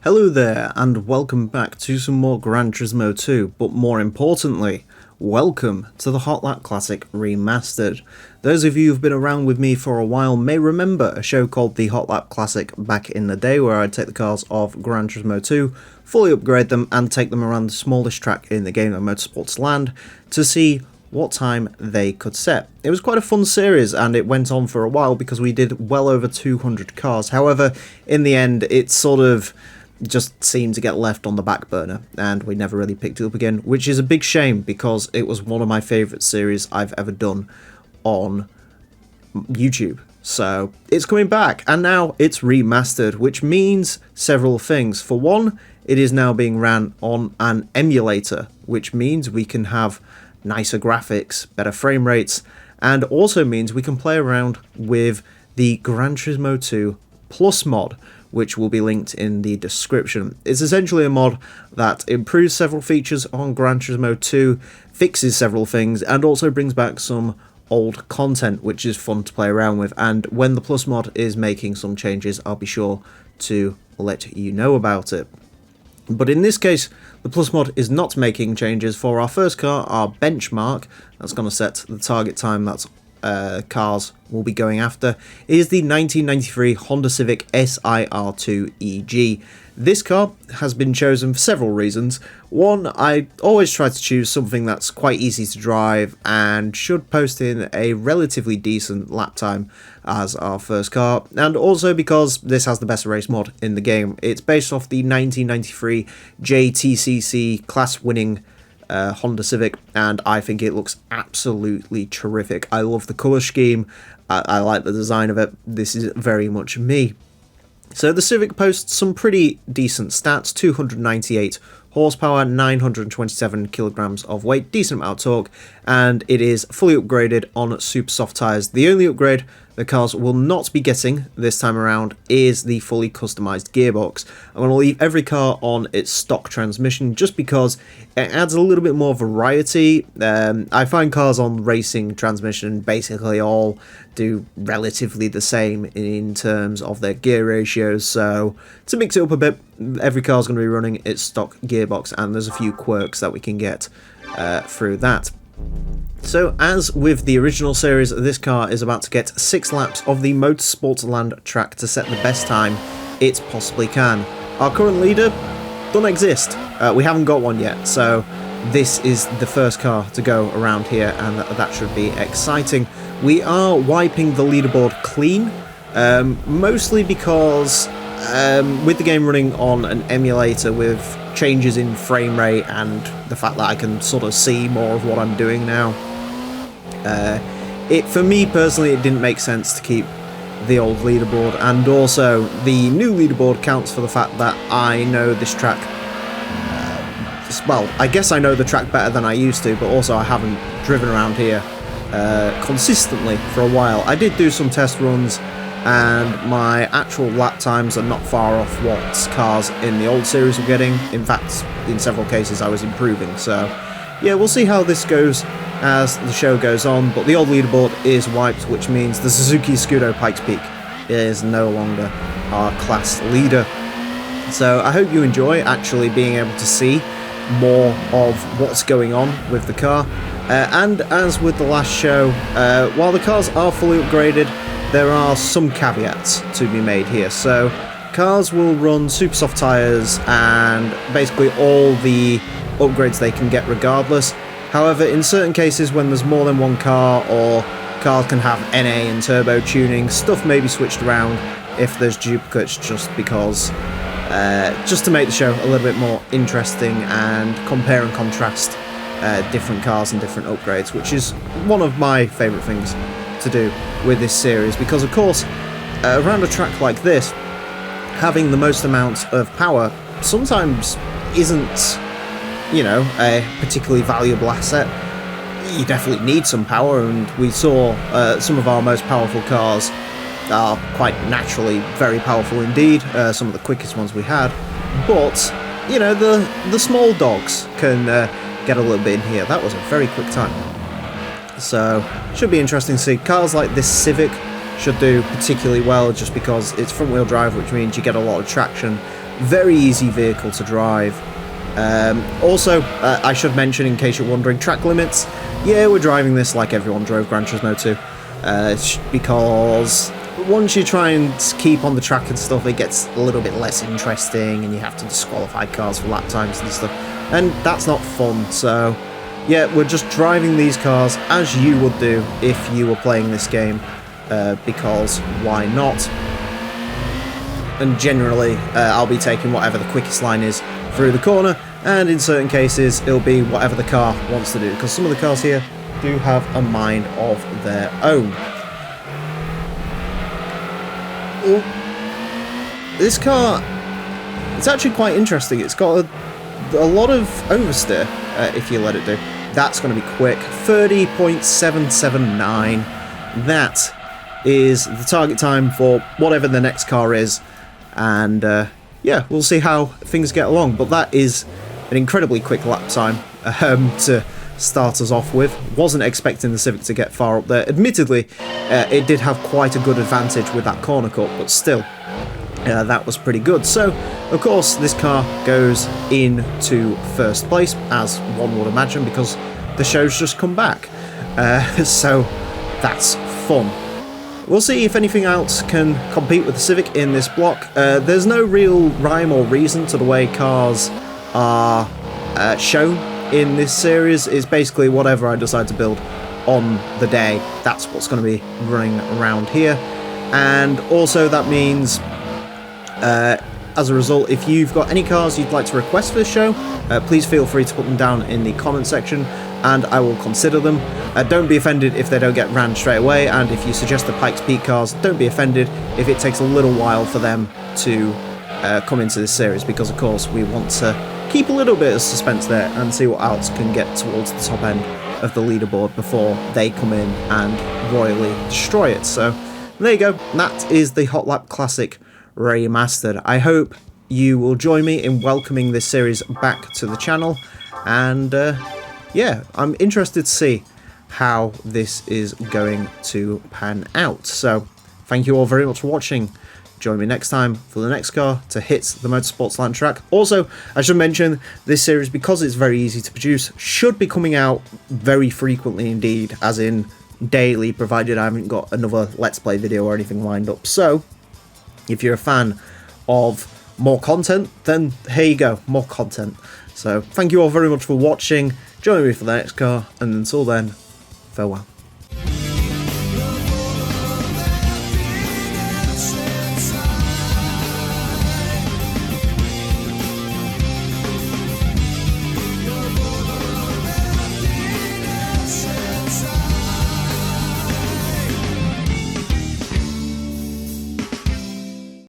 Hello there, and welcome back to some more Gran Turismo 2, but more importantly, welcome to the Hot Lap Classic Remastered. Those of you who've been around with me for a while may remember a show called the Hot Lap Classic back in the day, where I'd take the cars of Gran Turismo 2, fully upgrade them, and take them around the smallest track in the game of Motorsports Land to see what time they could set. It was quite a fun series, and it went on for a while because we did well over 200 cars. However, in the end, it sort of just seemed to get left on the back burner, and we never really picked it up again, which is a big shame because it was one of my favourite series I've ever done on YouTube. So it's coming back, and now it's remastered, which means several things. For one, it is now being ran on an emulator, which means we can have nicer graphics, better frame rates, and also means we can play around with the Gran Turismo 2 Plus mod, which will be linked in the description. It's essentially a mod that improves several features on Gran Turismo 2, fixes several things, and also brings back some old content, which is fun to play around with. And when the Plus mod is making some changes, I'll be sure to let you know about it. But in this case, the Plus mod is not making changes. For our first car, our benchmark, that's going to set the target time that cars will be going after, is the 1993 Honda Civic SiR-II EG. This car has been chosen for several reasons. One, I always try to choose something that's quite easy to drive and should post in a relatively decent lap time as our first car, and also because this has the best race mod in the game. It's based off the 1993 JTCC class-winning Honda Civic, and I think it looks absolutely terrific. I love the colour scheme, I like the design of it. This is very much me. So the Civic posts some pretty decent stats: 298 horsepower, 927 kilograms of weight, decent amount of torque, and it is fully upgraded on super soft tyres. The only upgrade the cars will not be getting this time around is the fully customised gearbox. I'm going to leave every car on its stock transmission just because it adds a little bit more variety. I find cars on racing transmission basically all do relatively the same in terms of their gear ratios, so to mix it up a bit, every car is going to be running its stock gearbox, and there's a few quirks that we can get through that. So, as with the original series, this car is about to get 6 laps of the Motorsports Land track to set the best time it possibly can. Our current leader doesn't exist. We haven't got one yet, so this is the first car to go around here, and that should be exciting. We are wiping the leaderboard clean, mostly because with the game running on an emulator with changes in frame rate and the fact that I can sort of see more of what I'm doing now, for me personally, it didn't make sense to keep the old leaderboard, and also the new leaderboard counts for the fact that I know this track, well, I guess I know the track better than I used to, but also I haven't driven around here consistently for a while. I did do some test runs, and my actual lap times are not far off what cars in the old series were getting. In fact, in several cases I was improving, so yeah, we'll see how this goes as the show goes on. But the old leaderboard is wiped, which means the Suzuki Scudo Pikes Peak is no longer our class leader. So I hope you enjoy actually being able to see more of what's going on with the car. And as with the last show, while the cars are fully upgraded, there are some caveats to be made here. So cars will run super soft tyres and basically all the upgrades they can get regardless. However, in certain cases when there's more than one car, or cars can have NA and turbo tuning, stuff may be switched around if there's duplicates, just because just to make the show a little bit more interesting and compare and contrast different cars and different upgrades, which is one of my favourite things to do with this series, because of course around a track like this, having the most amount of power sometimes isn't, you know, a particularly valuable asset. You definitely need some power, and we saw some of our most powerful cars are quite naturally very powerful indeed, some of the quickest ones we had, but you know, the small dogs can get a little bit in here. That was a very quick time. So, should be interesting to see. Cars like this Civic should do particularly well, just because it's front wheel drive, which means you get a lot of traction. Very easy vehicle to drive. Also, I should mention, in case you're wondering, track limits. Yeah, we're driving this like everyone drove Gran Turismo 2, because once you try and keep on the track and stuff, it gets a little bit less interesting, and you have to disqualify cars for lap times and stuff, and that's not fun. So yeah, we're just driving these cars as you would do if you were playing this game, because why not? And generally, I'll be taking whatever the quickest line is through the corner, and in certain cases it'll be whatever the car wants to do, because some of the cars here do have a mind of their own. This car, it's actually quite interesting. It's got a lot of oversteer, if you let it do. That's going to be quick. 30.779. That is the target time for whatever the next car is, and yeah, we'll see how things get along. But that is an incredibly quick lap time to start us off with. Wasn't expecting the Civic to get far up there. Admittedly, it did have quite a good advantage with that corner cut, but still, that was pretty good. So, of course, this car goes into first place, as one would imagine, because the show's just come back. So, that's fun. We'll see if anything else can compete with the Civic in this block. There's no real rhyme or reason to the way cars are shown in this series. It's basically whatever I decide to build on the day, that's what's going to be running around here. And also that means, as a result, if you've got any cars you'd like to request for this show, please feel free to put them down in the comment section, and I will consider them. Don't be offended if they don't get ran straight away, and if you suggest the Pikes Peak cars, don't be offended if it takes a little while for them to come into this series, because of course we want to keep a little bit of suspense there and see what else can get towards the top end of the leaderboard before they come in and royally destroy it. So there you go, that is the Hot Lap Classic Remastered. I hope you will join me in welcoming this series back to the channel, and yeah, I'm interested to see how this is going to pan out. So thank you all very much for watching. Join me next time for the next car to hit the Motorsports Land track. Also, I should mention, this series, because it's very easy to produce, should be coming out very frequently indeed, as in daily, provided I haven't got another Let's Play video or anything lined up. So, if you're a fan of more content, then here you go, more content. So, thank you all very much for watching. Join me for the next car, and until then, farewell.